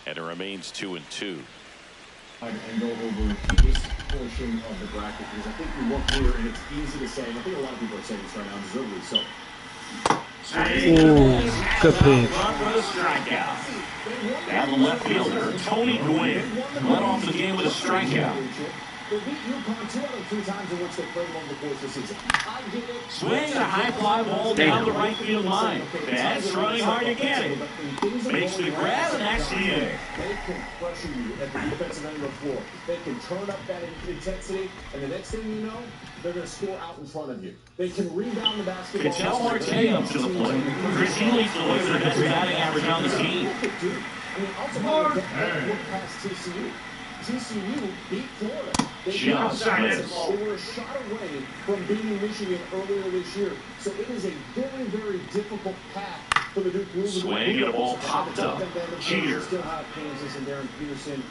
And it remains 2-2. And go over this portion of the bracket because I think we look here and it's easy to say, and I think a lot of people are saying this right now, deservedly so. Ooh, good pitch. For the strikeout. And the left fielder, Tony Gwynn, led off the game with a strikeout. They beat UConn 2 out of 3 times in which they played over the course of the season. Swings a high fly ball down the right field line. That's running hard to get it. Makes the grab, and that's the inning. They can pressure you at the defensive end of the floor. They can turn up that intensity, and the next thing you know, they're going to score out in front of you. They can rebound the basketball. Ketel Marte up to the plate. Chris Healy delivers the best batting average on the team. I mean, ultimately, look past TCU. TCU beat Florida. They were a shot away from beating Michigan earlier this year. So it is a very, very difficult path for the Duke Blue. Swing and a ball popped up. Cheater. Still have Kansas and Darren Peterson.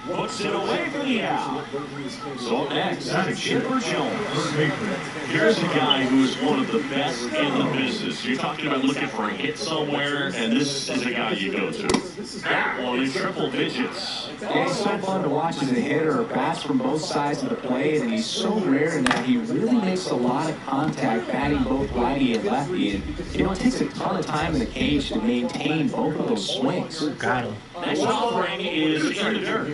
Puts it away for the out. So up next, Chipper Jones. Here's a guy who's one of the best in the business. You're talking about looking for a hit somewhere, and this is a guy you go to. That one in triple digits. Yeah, it's so fun to watch as a hitter, bats from both sides of the plate, and he's so rare in that he really makes a lot of contact batting both righty and lefty. And, it takes a ton of time in the cage to maintain both of those swings. Got him. Next offering is in the dirt.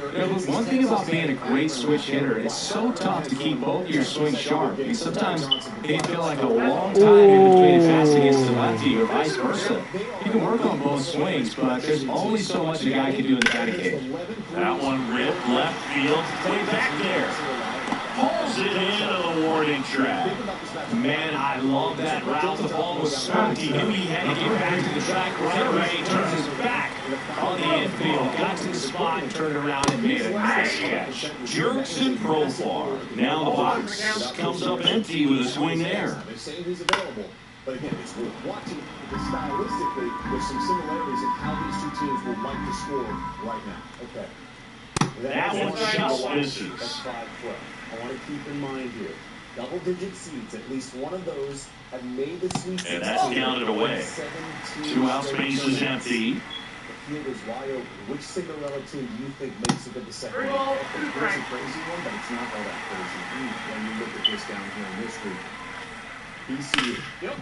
One thing about being a great switch hitter, it's so tough to keep both of your swings sharp. Because sometimes it can feel like a long time in between a pass against the lefty or vice versa. You can work on both swings, but there's only so much a guy can do in the batting cage. That one ripped left field, way back there. Pulls it into the warning track. Man, I love that route. The ball was spunky. Knew he had to get back to the track right away. He turns his back on the infield, got to the spot, and turned around and made a nice catch. Jurickson Profar. Now the box comes up empty with a swing there. They say he's available. But again, it's worth watching because stylistically, there's some similarities in how these two teams would like to score right now. Okay. That one just misses. That's 5 foot. I want to keep in mind here, double-digit seeds, at least one of those have made the Sweet 16. And that's counted away. 2 out spaces empty. The field is wide open. Which Cinderella team do you think makes it to the second round? It's a crazy one, but it's not all that crazy. When you look at this down here in this group, BC, yep.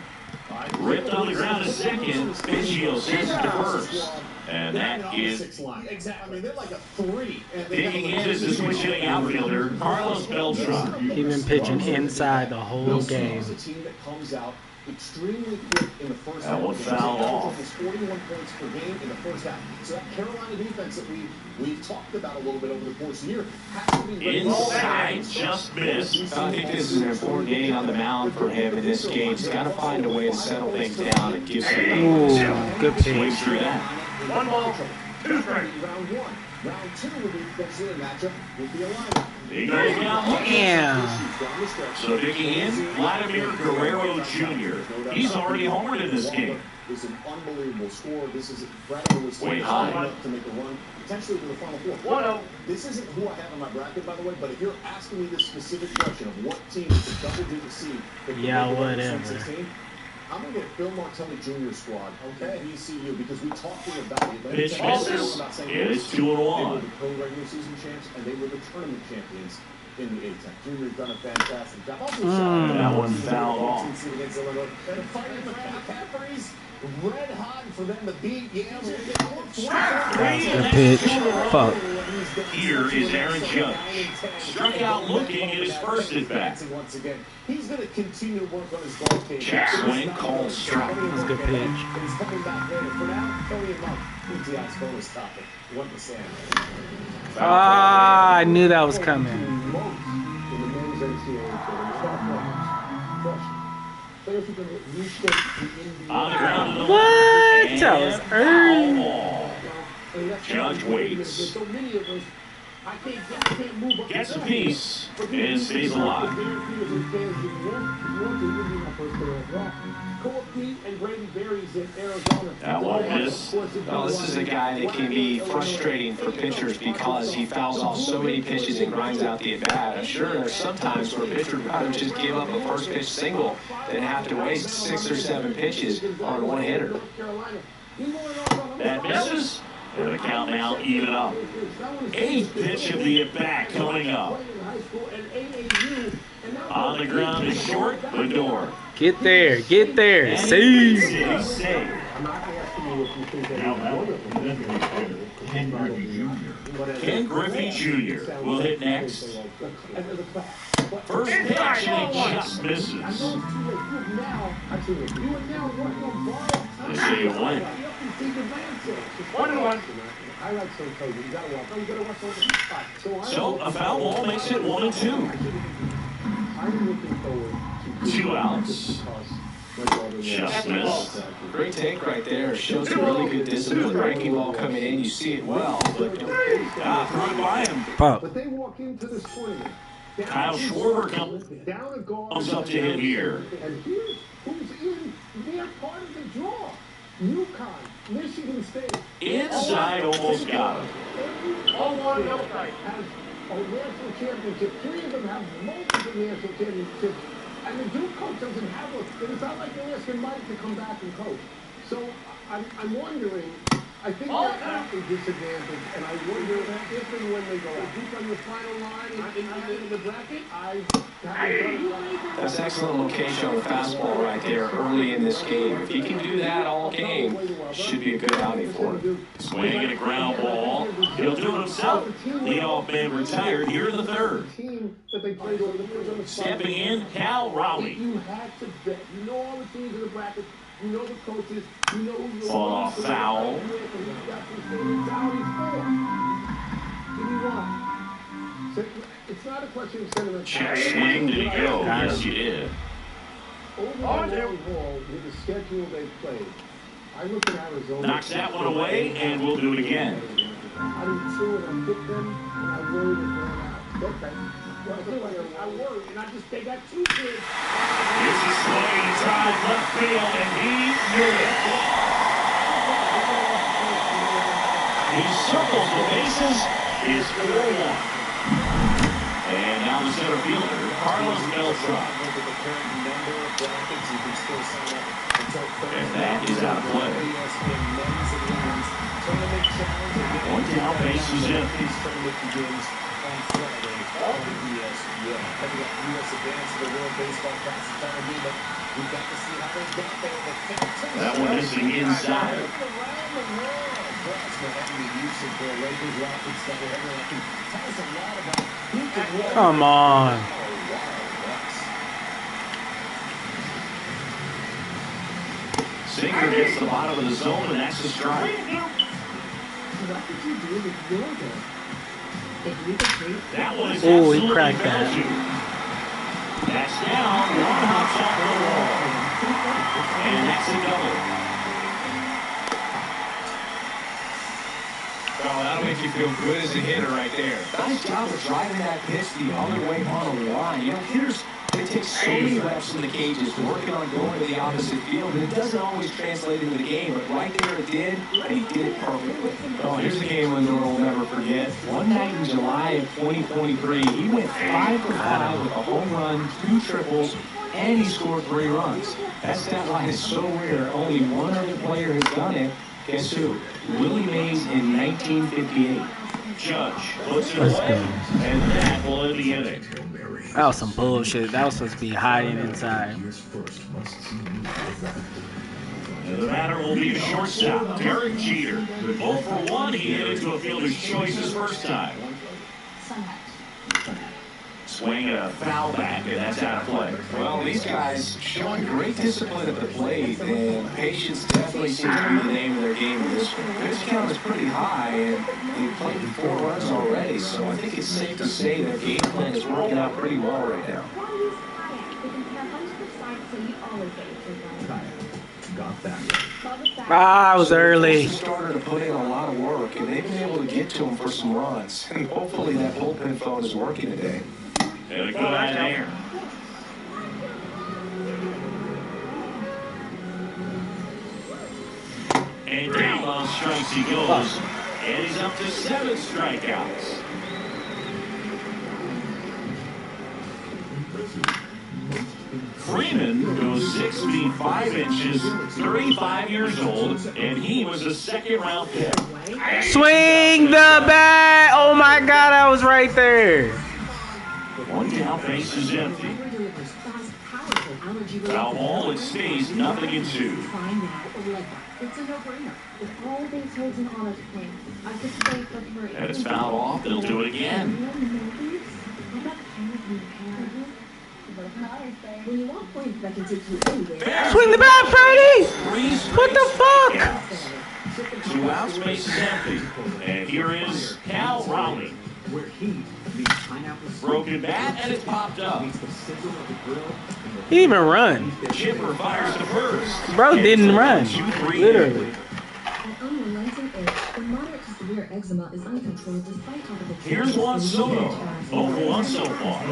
Ripped on the ground a second. Biggio sends it to first. And that is exactly. I mean, they're like a 3. digging in is the switch hitting outfielder, Carlos Beltran. He's been pitching inside the whole game. A team that comes out extremely quick in the first half. That one fouled off. 41 points per game in the first half. So that Carolina defense that we've talked about a little bit over the course of the year has to be ready. Inside, just missed. I think this is an important game on the mound for him in this game. He's got to find a way to settle things down and give some Ooh, good swing pitch. through that. 1 ball, 2 strikes. Round 1. Round 2 will be potentially a matchup with the Alliance. He goes down. Damn. So digging in, Vladimir Guerrero Jr. He's already homered in this game. It's an unbelievable score. This is Vladimir was way high enough to make a run, potentially to the Final Four. 1-0. This isn't who I have on my bracket, by the way, but if you're asking me this specific question of what team is a double-digit seed, Yeah, whatever. I'm going to get Phil Martelli Jr. squad, okay, VCU, because we talked to them about it. Pitch misses. It's 2-1. They were the co-regular season champs, and they were the tournament champions in the A-10. Junior's done a fantastic job. That one fouled off. And fighting the McCaffrey's red hot for them to beat Yale. Good pitch. Fuck. Here is Aaron Judge. Struck out looking at his first at bat. Once again, he's going to continue to work on his ball game. Check swing, called strike. That's a good pitch. He's coming back later. For now, Kelly and Monk, PTI's bonus topic. What the sand. Ah, I knew that was coming. In the men's players who can reshape the NBA. On the ground. What? That was early. Judge waits. Gets a piece and stays alive. That one is. Well, this is a guy that can be frustrating for pitchers because he fouls off so many pitches and grinds out the at-bat. I'm sure there's sometimes where a pitcher would rather just give up a first pitch single than have to waste 6 or 7 pitches on one hitter. That misses. And the count now even up. 8th pitch of the at-bat coming up. On the ground is short, Lindor. Get there, get there. See. Safe. Ken Griffey Jr. will hit next. First pitch, and he just misses. They say you win. 1-1. So a foul ball makes it 1-2. 2 outs. Just missed. Great take right there. Shows some really good discipline. Breaking ball coming in. You see it well, but Threw it by him. Pop. But they walk into the spring. Kyle Schwarber comes up to hit here. And here's who's in their part of the draw. UConn, Michigan State. Inside, almost got him. All one outside has a national championship. 3 of them have multiple national championships. And the Duke coach doesn't have one. It's not like they're asking Mike to come back and coach. So I'm wondering, I think they're at a disadvantage, and I wonder if and when they go Duke on the final line in the bracket, that's excellent location on the fastball right there early in this game. If he can do that all game, should be a good outing for him. Swinging a ground ball. He'll do it himself. Leadoff man retired here in the 3rd. Stepping in, Cal Raleigh. You had to bet. You know all the teams in the bracket. You know the coaches. You know who you're Fall off foul. It's not a question of sentiment. Check swing, did he go? Yes, he did. Overall, with the schedule they played, I look at Arizona. Knocks that one away, and we'll do it again. I didn't see it. I picked them, and I worried it ran out. Okay. I worried, and I just, they got 2 kids. Here's a swing, drive left field, and he knew it. He circles the bases, is 4-1. And now the center fielder, Carlos Beltran. And that is out of play. One down, base is in. That one missing inside. Come on. Singer gets the bottom of the zone, and that's a strike. What did you do with your game? That one is Oh, he cracked that. That's down. One hops off the wall. And that's a double. Oh, that'll make you feel good as a hitter right there. Nice job of driving that pitch the other way on the line. You know, hitters, they take so many reps in the cages working on going to the opposite field, and it doesn't always translate into the game, but right there it did, and he did it perfectly. Oh, here's a game Lindor will never forget. One night in July of 2023, he went 5 for 5 with a home run, 2 triples, and he scored 3 runs. That stat line is so rare. Only one other player has done it. Guess who? Willie Mays in 1958. Judge puts it away, and that will end the inning. That was some bullshit. That was supposed to be hiding inside. The batter will be the shortstop, Derek Jeter. 0 for 1, he hit into a fielder's choice his first time. Swing a foul back, and that's out of play. Well, these guys showing great discipline at the plate, and patience definitely seems to be the name of their game in this one. Pitch count is pretty high, and they've played 4 runs already, so I think it's safe to say their game plan is working out pretty well right now. Ah, I was early. Started to put in a lot of work, and they've been able to get to him for some runs, and hopefully that bullpen phone is working today. And a good eye there. And down on strikes he goes. And he's up to 7 strikeouts. Freeman Brennan goes 6 feet 5 inches, 35 years old, and he was a second-round pick. Swing the bat! Oh my God, I was right there. One down, base is empty. Foul ball, it stays 0-2. It's a no-brainer. With all base hits and autos playing, I could stay for free. And it's fouled off. They'll do it again. When you want points that can take you anywhere. Swing the bat, Freddie! What the fuck? 2 outs, base is empty. And here is Cal Raleigh. Broken bat, and it's popped up. He didn't even run. Chipper fires to first. Bro didn't run. 2-3. Literally. An unrelenting itch or moderate to severe eczema is uncontrolled despite topical. Here's Juan Soto. 0-1 so far.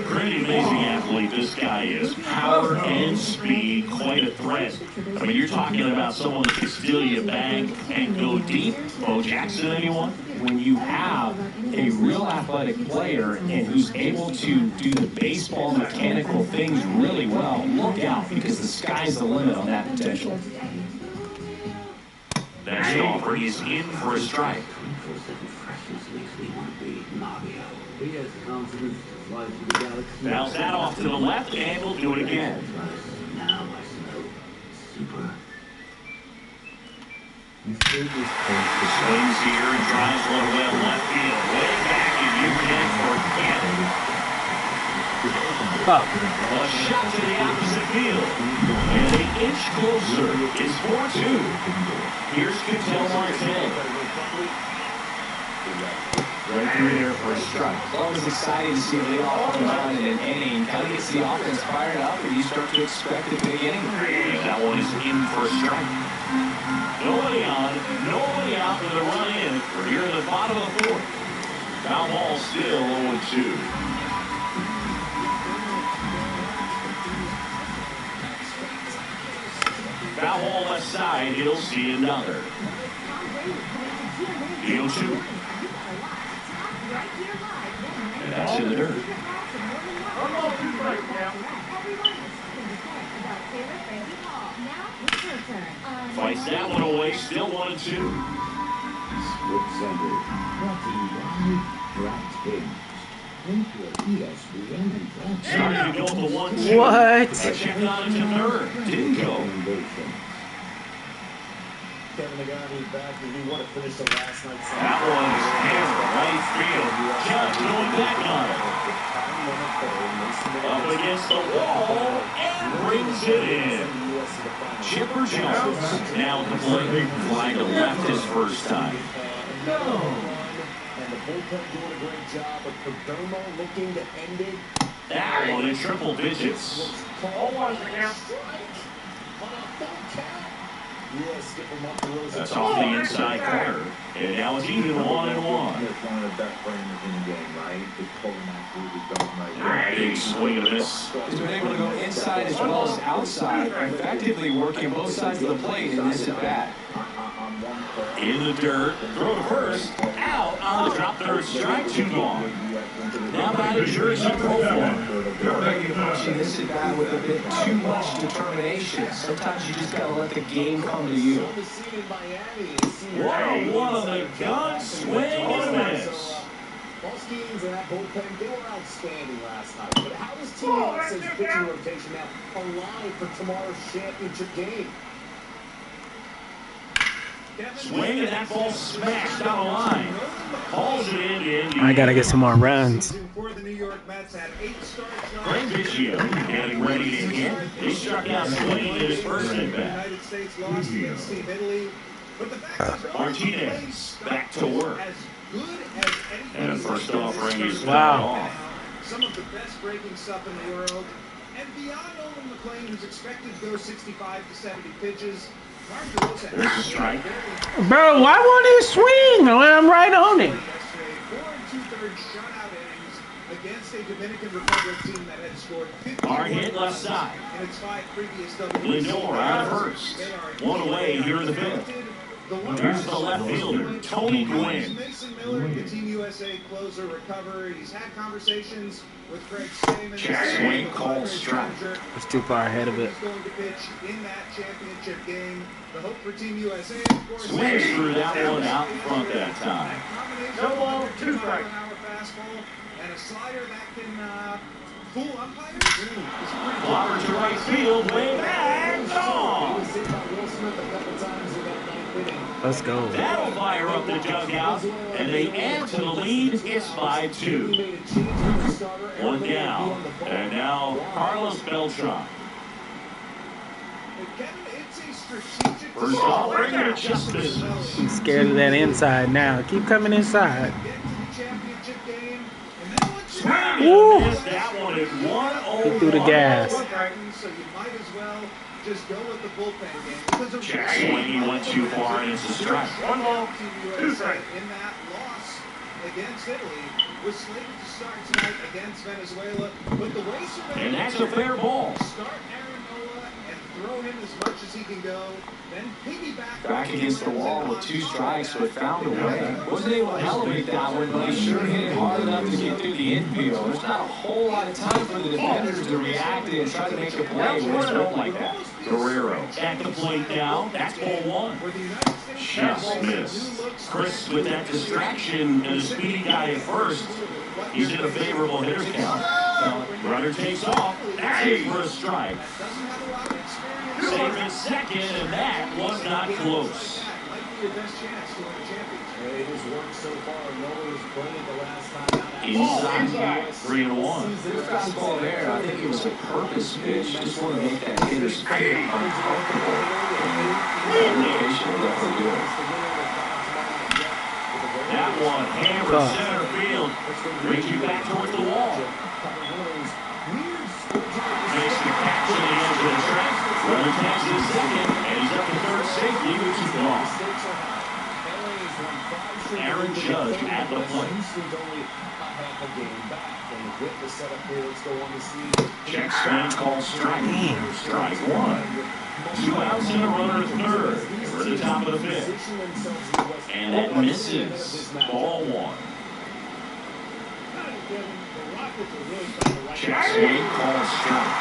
Pretty amazing athlete this guy is. Power and speed, quite a threat. I mean, you're talking about someone that can steal you a bag and go deep. Bo Jackson, anyone? When you have a real athletic player and who's able to do the baseball mechanical things really well, look out, because the sky's the limit on that potential. That offer is in for a strike. Bounce that off to the left, and we'll do it again. Swings here and drives one away left field. Way back, and you can forget it. A shot to the opposite field. And an inch closer. It's 4-2. Here's Ketel Marte. Right through there for a strike. It's always exciting to see a leadoff come on in an inning. Kind of gets the offense fired up, and you start to expect a big inning. And that one is in for a strike. Nobody on, nobody out with a run in. We're here in the bottom of the fourth. Foul ball still 0-2. Foul ball left side, he'll see another. 0-2. And that's in the dirt. Fights that one away, still 1-2. Starting to go to 1-2. What? Checked on it to third. Didn't go. Kevin Nagani back, and he wanted to finish the last night's That one's hammered right field. Judge going back on it. Up against the wall and brings it in. Chipper Jones now at the plate. Fly to left his first time. And the bullpen doing a great job, but Perdomo looking to end it. That one in triple digits. That's off the inside corner. And now it's even 1-1. Big swing and a miss. He's been able to go inside as well as outside, effectively working both sides of the plate in this at bat. In the dirt, throw to first, out on the drop third strike, 2 gone. Now by the jersey Profar. You're approaching this at bat with a bit too much determination. Sometimes you just gotta let the game come to you. What a one on the gun, swing and a miss. Boskins and that bullpen, they were outstanding last night. But how does Team USA's pitching rotation now alive for tomorrow's championship game? Swing and that ball smashed down the line. Calls it in. I gotta get some more runs. Frank Biggio getting ready to hit. He struck out swinging in his first at bat. Martinez back to work. And the first offering is off. Some of the best breaking stuff in the world. And beyond Nolan McLean, who's expected to go 65 to 70 pitches, There's a strike. Bro, why won't he swing when I'm right on it? 4 2/3 shutout innings against a Dominican Republic team that had scored 50 Hard hit left side. in its 5 previous Lindor out of first. One away here in the fifth. Here's the left fielder, Tony Gwynn. Mason Miller, the Team USA closer, recovered. He's had conversations with Craig Stammen. Check swing, call strike. It's too far ahead of it. He's going to pitch in that championship game. The hope for Team USA, of course. Swings through that one out in front that time. No ball, 2 strikes. Fastball and a slider that can fool umpires. Clobber to right field, way back, gone. Let's go. That'll fire up the dugout, and they add to the lead. It's 5-2. 1 down, and now Carlos Beltran. First off-ringer just misses. I'm scared of that inside now. Keep coming inside. Woo! That one is 1-0. He threw the gas. So you might as well just go with the bullpen game. Check swing, he went too far, and it's a strike. 1 ball, 2 strikes. In that loss against Italy, was slated to start tonight against Venezuela, but the way And that's a fair ball. Start Aaron Nola and throw him as much as he can go, then piggyback Back against the wall with 2 strikes, but found a way. Wasn't able to elevate that one, but he sure hit it hard enough to get through the infield. There's not a whole lot of time for the defenders to react and try to make a play when it's hurt like that. Guerrero at the plate now. That's ball 1. Just missed. Chris with that distraction and a speedy guy at first. He's in a favorable hitter's count. Runner takes off. That's it for a strike. Safe at second, and that was not close. Inside, 3-1. This fastball there, I think it was a purpose pitch. Just want to make that hitter's feel uncomfortable. Communication will definitely do it. That one hammered center field. Brings you back towards the wall. Makes the catch to the edge of the track. Runner takes his second, and he's up to third safely with 2 gone. Aaron Judge at the plate. Check swing, call strike. Strike 1. 2 outs and a runner at third. We're at the top of the 5th. And that misses. Ball 1. Check swing, call strike.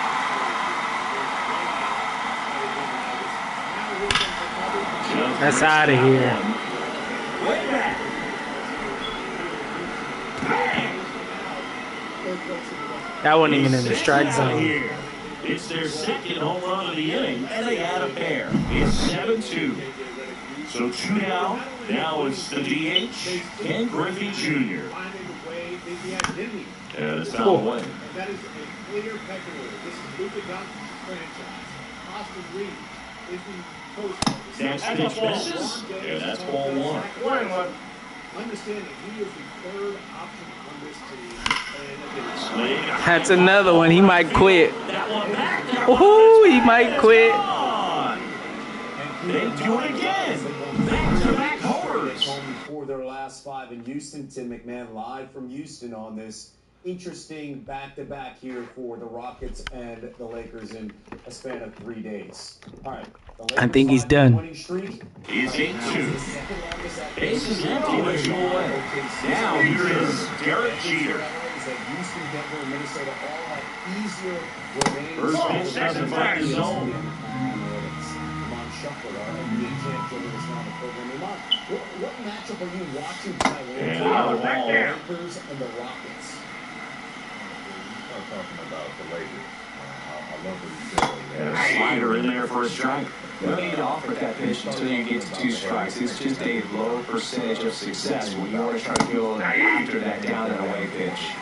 That's out of here. Way back. That wasn't even in the strike zone. It's their second home run of the inning, and they add a pair. It's 7-2. So 2 down. Now it's the DH, Ken Griffey Jr. And it's foul away. That is a clear pecking order. This is Luka Doncic's franchise. Austin Reed is the post. Next pitch misses, and that's ball 1. Understand that he is the 3rd option on this team. That's another one. He might quit. That one back. Woohoo! He might quit. They do it again. Back-to-back homers. For their last 5 in Houston. Tim McMahon live from Houston on this interesting back-to-back here for the Rockets and the Lakers in a span of 3 days. All right. I think he's done. He's 8-2. Bases empty with 2 away. Now here is Derek Jeter. First pitch doesn't find his zone. What matchup are you watching tonight? And another ball. Lakers and the Rockets. I'm talking about the Lakers. I love what he said. And a slider in there for a strike. No need to offer that pitch until you get to 2 strikes. It's just a low percentage of success when you want to try to go after that down and away pitch.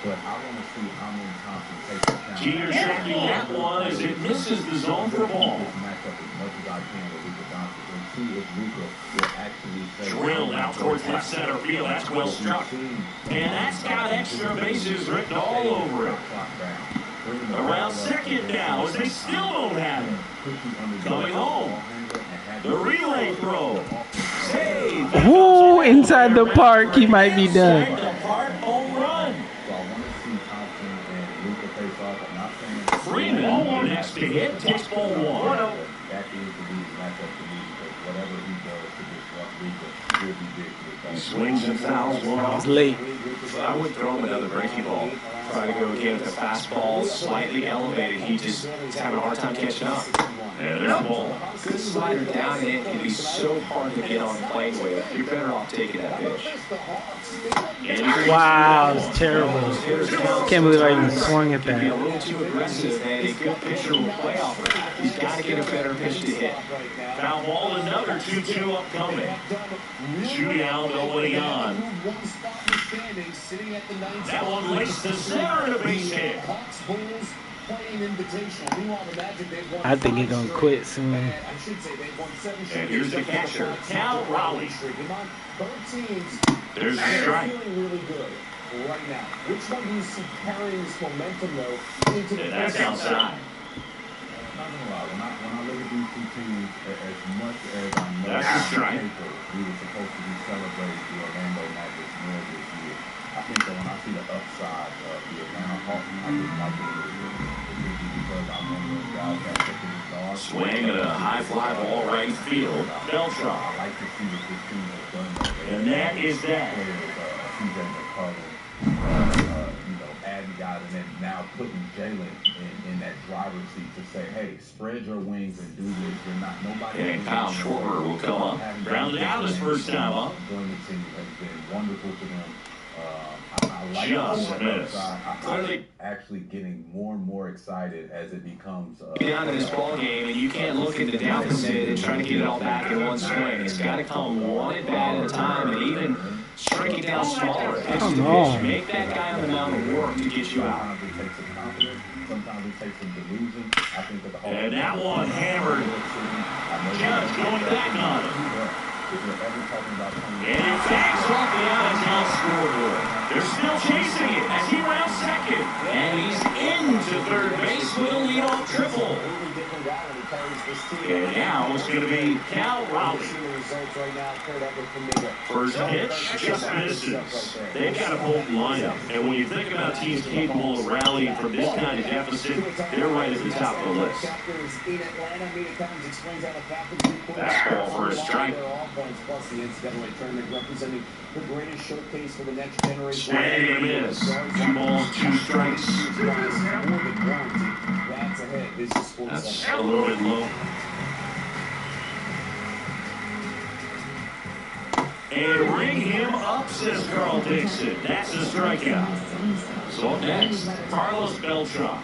But I want to see how many times he takes the count. Jeter tracking that one as it misses the zone for ball. Match up as much as I can with Luka Doncic and see if Luka will actually say. Drilled out towards left center field. That's well struck. And that's got extra bases written all over it. Around second now as they still don't have it. Coming home. The relay throw. Save. Woo! Inside the park. He might be done. Inside the park home run. So I want to see Thompson and Luka face off. I'm not saying Freeman, the next Next to hit, takes ball one. That is the lead matchup to me because whatever he does to disrupt Luka will be big for He the swings and fouls one It's off. late. I would throw him another breaking ball. Try to go again with a fastball, slightly elevated. He's having a hard time catching up. And there's the ball. Good slider down and it can be so hard to get on playing with. You're better off taking that pitch. Wow, it's terrible. Can't believe I even swung at Be a that. little too aggressive, and a good pitcher will play off of it. He's got to get a better pitch to hit. Foul ball, another 2-2 upcoming. Shootout going on. That one laced to center and a base hit. I think he's gonna quit soon. And here's the catcher, Cal Raleigh. There's a strike. Right now, which one do you see carrying this momentum though into the And that's outside. Not gonna lie, when I look at these two teams, as much as I know That's a strike. we were supposed to be celebrating the Orlando Magic more this year. I think that when I see the upside of the Atlanta Hawks, I just like it a little bit. Because I'm one of those guys that look at the stars. Swing at a high fly ball right field. Beltran. I like to see what this team has done. And that is that. CJ McCollum, adding guys and then now putting Jalen in that driver's seat to say, hey, spread your wings and do this. You're not nobody. And Kyle Schwarber will come up. Rounded out his first time up. Joining the team has been wonderful to them. I like Just missed. I'm actually getting more and more excited as it becomes. Down in this ball game, and you can't look at the deficit and try to get it all back in one swing. It's got to come one at bat at a time, and even shrink it down smaller. Pitch to pitch. Make that guy on the mound work to get you out. Sometimes it takes some confidence. Sometimes it takes some delusion. I think that the whole. And that one hammered. Judge going back on it. If you're ever talking about And it backs off the out-of-town scoreboard. They're still chasing it as he rounds second. And he's into third base with a leadoff triple. And now it's going to be Cal Raleigh. First pitch just misses. They've got a bold lineup. And when you think about teams capable of rallying from this kind of deficit, they're right at the top of the list. Fastball for a strike. Plus the NCAA tournament representing the greatest showcase for the next generation. Swing and a miss. 2 balls, 2 strikes. That's ahead. This is Sports That's Center. a little bit low. And ring him up, says Carl Dixon. That's a strikeout. So up next, Carlos Beltran.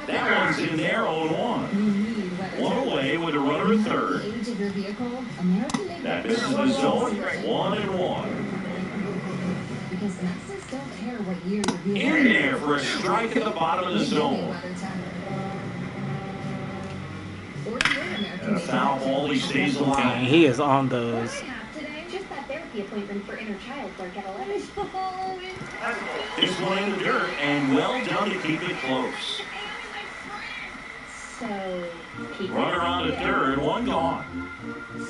That one's in there, 0-1. One away with a runner at third. That misses the zone, 1-1. In there for a strike at the bottom of the zone. And a foul ball, he stays Dang, alive. he is on those. Just that therapy appointment for inner child clerk at 11. This one in the dirt, and well done to keep it close. So, Runner on to third, 1 gone.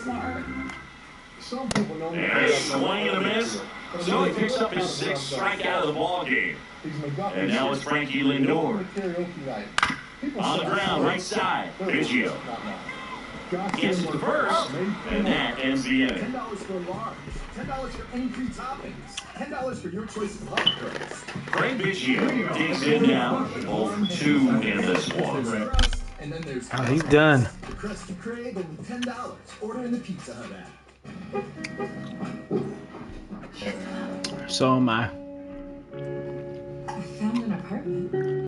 Smart. Some people know me. And a swing and a miss. So he picks up his 6th strikeout of the ball game. And now it's Frankie Lindor. On the ground, right side, Biggio. Gets it to first, and that ends the inning. $10 for large, $10 for any 3 toppings, $10 for your choice of hot dogs. Frank Biggio digs in now, 0-2 in this one. And then there's Oh, he's done. the Krusty Krab and $10. Order in the Pizza Hut app. So am I. I found an apartment.